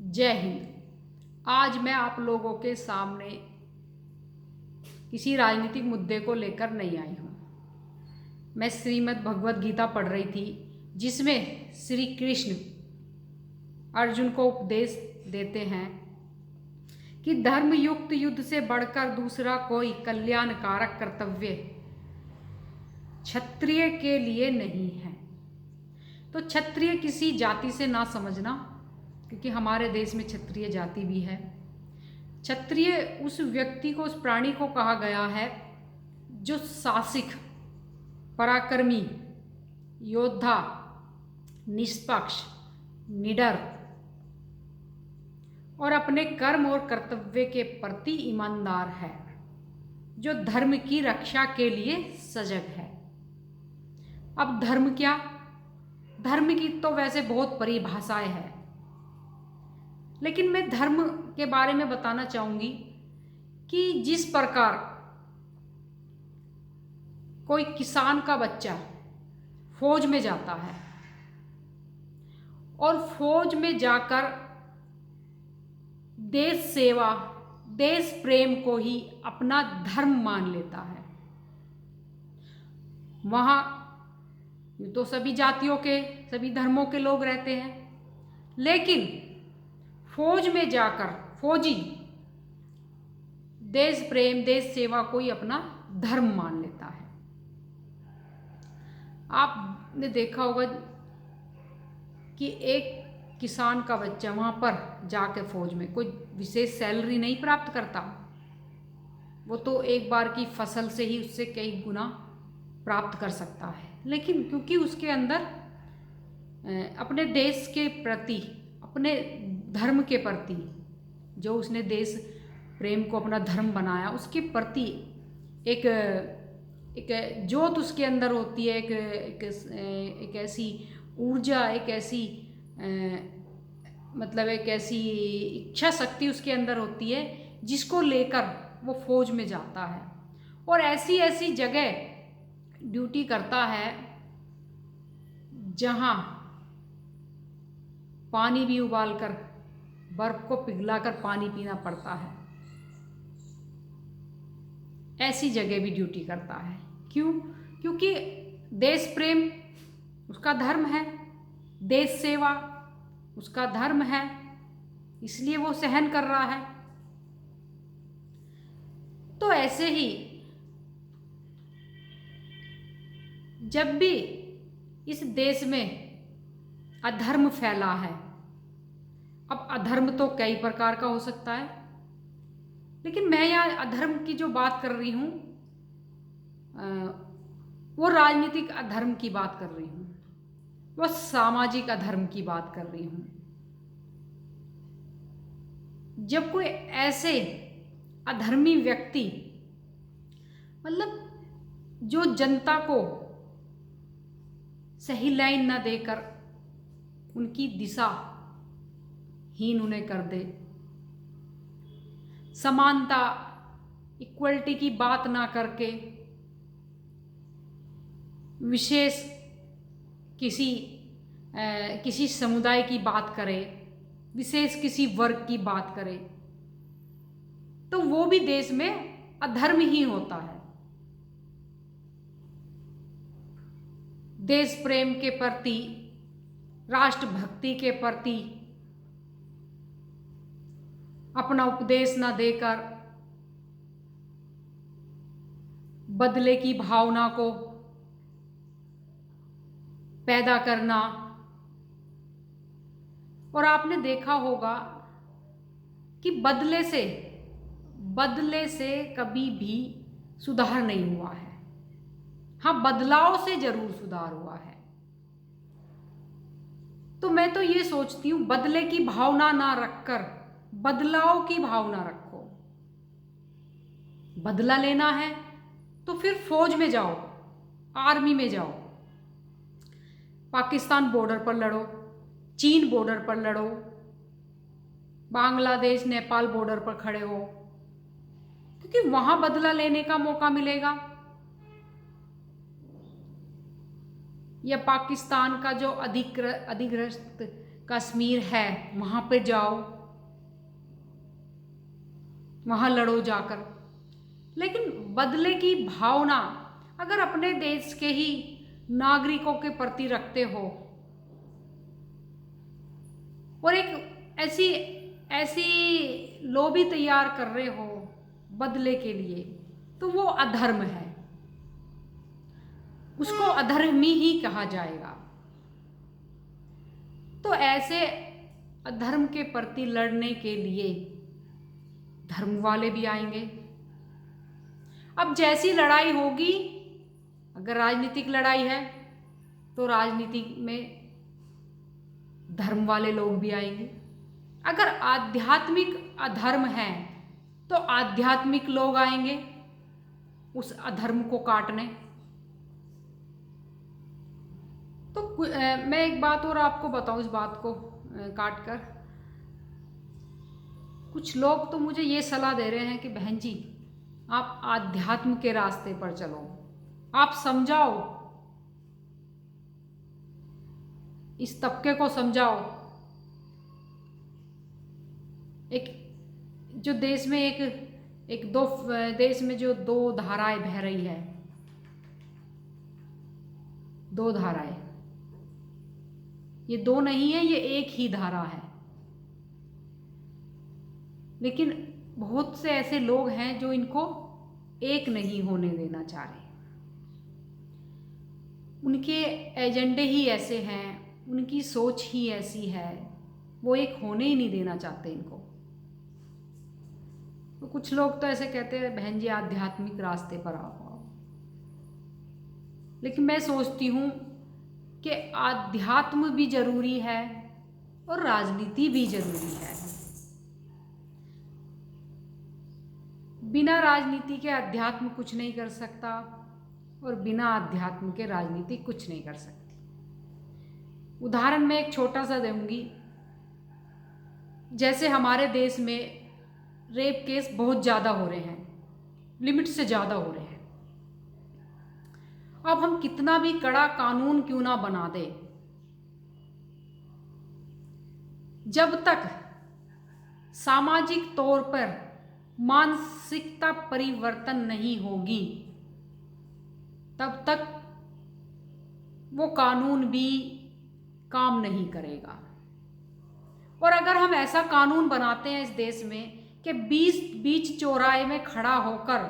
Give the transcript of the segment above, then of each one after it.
जय हिंद। आज मैं आप लोगों के सामने किसी राजनीतिक मुद्दे को लेकर नहीं आई हूँ। मैं श्रीमद् भगवत गीता पढ़ रही थी, जिसमें श्री कृष्ण अर्जुन को उपदेश देते हैं कि धर्मयुक्त युद्ध से बढ़कर दूसरा कोई कल्याणकारक कर्तव्य क्षत्रिय के लिए नहीं है। तो क्षत्रिय किसी जाति से ना समझना, क्योंकि हमारे देश में क्षत्रिय जाति भी है। क्षत्रिय उस व्यक्ति को, उस प्राणी को कहा गया है जो साहसिक, पराक्रमी, योद्धा, निष्पक्ष, निडर और अपने कर्म और कर्तव्य के प्रति ईमानदार है, जो धर्म की रक्षा के लिए सजग है। अब धर्म क्या? धर्म की तो वैसे बहुत परिभाषाएं हैं, लेकिन मैं धर्म के बारे में बताना चाहूंगी कि जिस प्रकार कोई किसान का बच्चा फौज में जाता है और फौज में जाकर देश सेवा, देश प्रेम को ही अपना धर्म मान लेता है। वहाँ तो सभी जातियों के, सभी धर्मों के लोग रहते हैं, लेकिन फौज में जाकर फौजी देश प्रेम, देश सेवा को ही अपना धर्म मान लेता है। आपने देखा होगा कि एक किसान का बच्चा वहाँ पर जाके फौज में कोई विशेष सैलरी नहीं प्राप्त करता, वो तो एक बार की फसल से ही उससे कई गुना प्राप्त कर सकता है। लेकिन क्योंकि उसके अंदर अपने देश के प्रति, अपने धर्म के प्रति, जो उसने देश प्रेम को अपना धर्म बनाया, उसके प्रति एक जोत उसके अंदर होती है, एक ऐसी ऊर्जा, एक ऐसी मतलब एक ऐसी इच्छा शक्ति उसके अंदर होती है जिसको लेकर वो फौज में जाता है और ऐसी ऐसी जगह ड्यूटी करता है जहाँ पानी भी उबालकर, बर्फ को पिघलाकर पानी पीना पड़ता है। ऐसी जगह भी ड्यूटी करता है। क्यों? क्योंकि देश प्रेम उसका धर्म है, देश सेवा उसका धर्म है, इसलिए वो सहन कर रहा है। तो ऐसे ही जब भी इस देश में अधर्म फैला है, अब अधर्म तो कई प्रकार का हो सकता है, लेकिन मैं यहाँ अधर्म की जो बात कर रही हूँ वो राजनीतिक अधर्म की बात कर रही हूँ, वो सामाजिक अधर्म की बात कर रही हूँ। जब कोई ऐसे अधर्मी व्यक्ति, मतलब जो जनता को सही लाइन न देकर उनकी दिशा हीन उन्हें कर दे, समानता, इक्वलिटी की बात ना करके विशेष किसी समुदाय की बात करे, विशेष किसी वर्ग की बात करे, तो वो भी देश में अधर्म ही होता है। देश प्रेम के प्रति, राष्ट्रभक्ति के प्रति अपना उपदेश न देकर बदले की भावना को पैदा करना। और आपने देखा होगा कि बदले से कभी भी सुधार नहीं हुआ है। हाँ, बदलाव से जरूर सुधार हुआ है। तो मैं तो ये सोचती हूँ, बदले की भावना ना रखकर बदलाव की भावना रखो। बदला लेना है तो फिर फौज में जाओ, आर्मी में जाओ, पाकिस्तान बॉर्डर पर लड़ो, चीन बॉर्डर पर लड़ो, बांग्लादेश नेपाल बॉर्डर पर खड़े हो, क्योंकि वहां बदला लेने का मौका मिलेगा। या पाकिस्तान का जो अधिग्रस्त कश्मीर है, वहां पे जाओ, वहाँ लड़ो जाकर। लेकिन बदले की भावना अगर अपने देश के ही नागरिकों के प्रति रखते हो और एक ऐसी ऐसी लॉबी तैयार कर रहे हो बदले के लिए, तो वो अधर्म है, उसको अधर्मी ही कहा जाएगा। तो ऐसे अधर्म के प्रति लड़ने के लिए धर्म वाले भी आएंगे। अब जैसी लड़ाई होगी, अगर राजनीतिक लड़ाई है तो राजनीति में धर्म वाले लोग भी आएंगे। अगर आध्यात्मिक अधर्म है तो आध्यात्मिक लोग आएंगे उस अधर्म को काटने। तो मैं एक बात और आपको बताऊं, इस बात को काट कर, कुछ लोग तो मुझे ये सलाह दे रहे हैं कि बहन जी आप आध्यात्म के रास्ते पर चलो, आप समझाओ, इस तबके को समझाओ। एक जो देश में देश में जो दो धाराएं बह रही है, दो धाराएं, ये दो नहीं है, ये एक ही धारा है। लेकिन बहुत से ऐसे लोग हैं जो इनको एक नहीं होने देना चाह रहे। उनके एजेंडे ही ऐसे हैं, उनकी सोच ही ऐसी है, वो एक होने ही नहीं देना चाहते इनको। तो कुछ लोग तो ऐसे कहते हैं बहन जी आध्यात्मिक रास्ते पर आओ। लेकिन मैं सोचती हूँ कि आध्यात्म भी जरूरी है और राजनीति भी जरूरी है। बिना राजनीति के अध्यात्म कुछ नहीं कर सकता और बिना अध्यात्म के राजनीति कुछ नहीं कर सकती। उदाहरण मैं एक छोटा सा दूंगी। जैसे हमारे देश में रेप केस बहुत ज़्यादा हो रहे हैं, लिमिट से ज़्यादा हो रहे हैं। अब हम कितना भी कड़ा कानून क्यों ना बना दे, जब तक सामाजिक तौर पर मानसिकता परिवर्तन नहीं होगी, तब तक वो कानून भी काम नहीं करेगा। और अगर हम ऐसा कानून बनाते हैं इस देश में कि बीच चौराहे में खड़ा होकर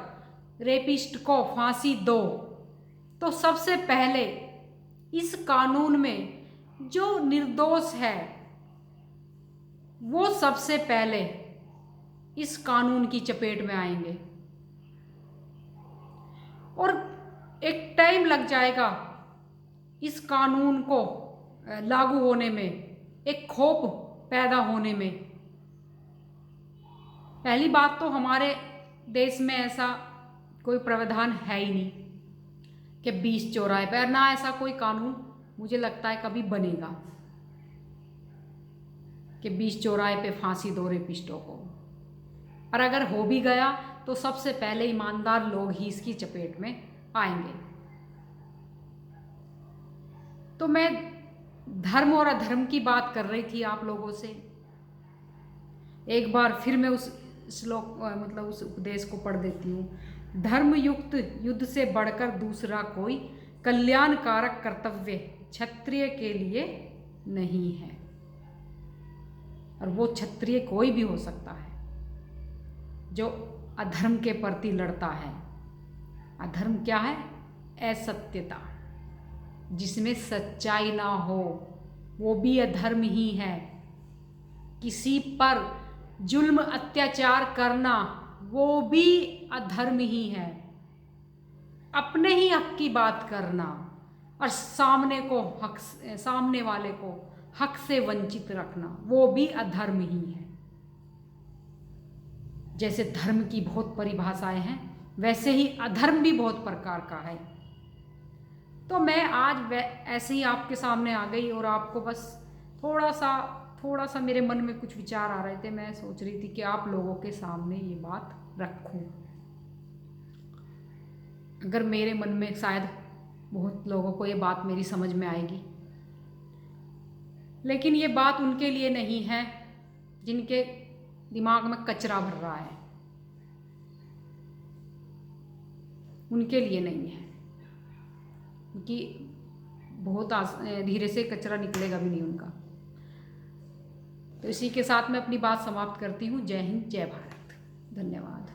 रेपिस्ट को फांसी दो, तो सबसे पहले इस कानून में जो निर्दोष है वो सबसे पहले इस कानून की चपेट में आएंगे। और एक टाइम लग जाएगा इस कानून को लागू होने में, एक खौफ पैदा होने में। पहली बात तो हमारे देश में ऐसा कोई प्रावधान है ही नहीं कि 20 चौराहे पर, ना ऐसा कोई कानून मुझे लगता है कभी बनेगा कि 20 चौराहे पे फांसी दो रेपिस्टों को। और अगर हो भी गया तो सबसे पहले ईमानदार लोग ही इसकी चपेट में आएंगे। तो मैं धर्म और अधर्म की बात कर रही थी आप लोगों से। एक बार फिर मैं उस श्लोक उस उपदेश को पढ़ देती हूँ। धर्म युक्त युद्ध से बढ़कर दूसरा कोई कल्याणकारक कर्तव्य क्षत्रिय के लिए नहीं है। और वो क्षत्रिय कोई भी हो सकता है जो अधर्म के प्रति लड़ता है। अधर्म क्या है? असत्यता, जिसमें सच्चाई ना हो, वो भी अधर्म ही है। किसी पर जुल्म अत्याचार करना वो भी अधर्म ही है। अपने ही हक की बात करना और सामने वाले को हक से वंचित रखना, वो भी अधर्म ही है। जैसे धर्म की बहुत परिभाषाएं हैं, वैसे ही अधर्म भी बहुत प्रकार का है। तो मैं आज ऐसे ही आपके सामने आ गई और आपको बस थोड़ा सा मेरे मन में कुछ विचार आ रहे थे। मैं सोच रही थी कि आप लोगों के सामने ये बात रखूं। अगर मेरे मन में, शायद बहुत लोगों को ये बात मेरी समझ में आएगी, लेकिन ये बात उनके लिए नहीं है जिनके दिमाग में कचरा भर रहा है। उनके लिए नहीं है, क्योंकि बहुत धीरे से कचरा निकलेगा भी नहीं उनका। तो इसी के साथ मैं अपनी बात समाप्त करती हूँ। जय हिंद, जय भारत, धन्यवाद।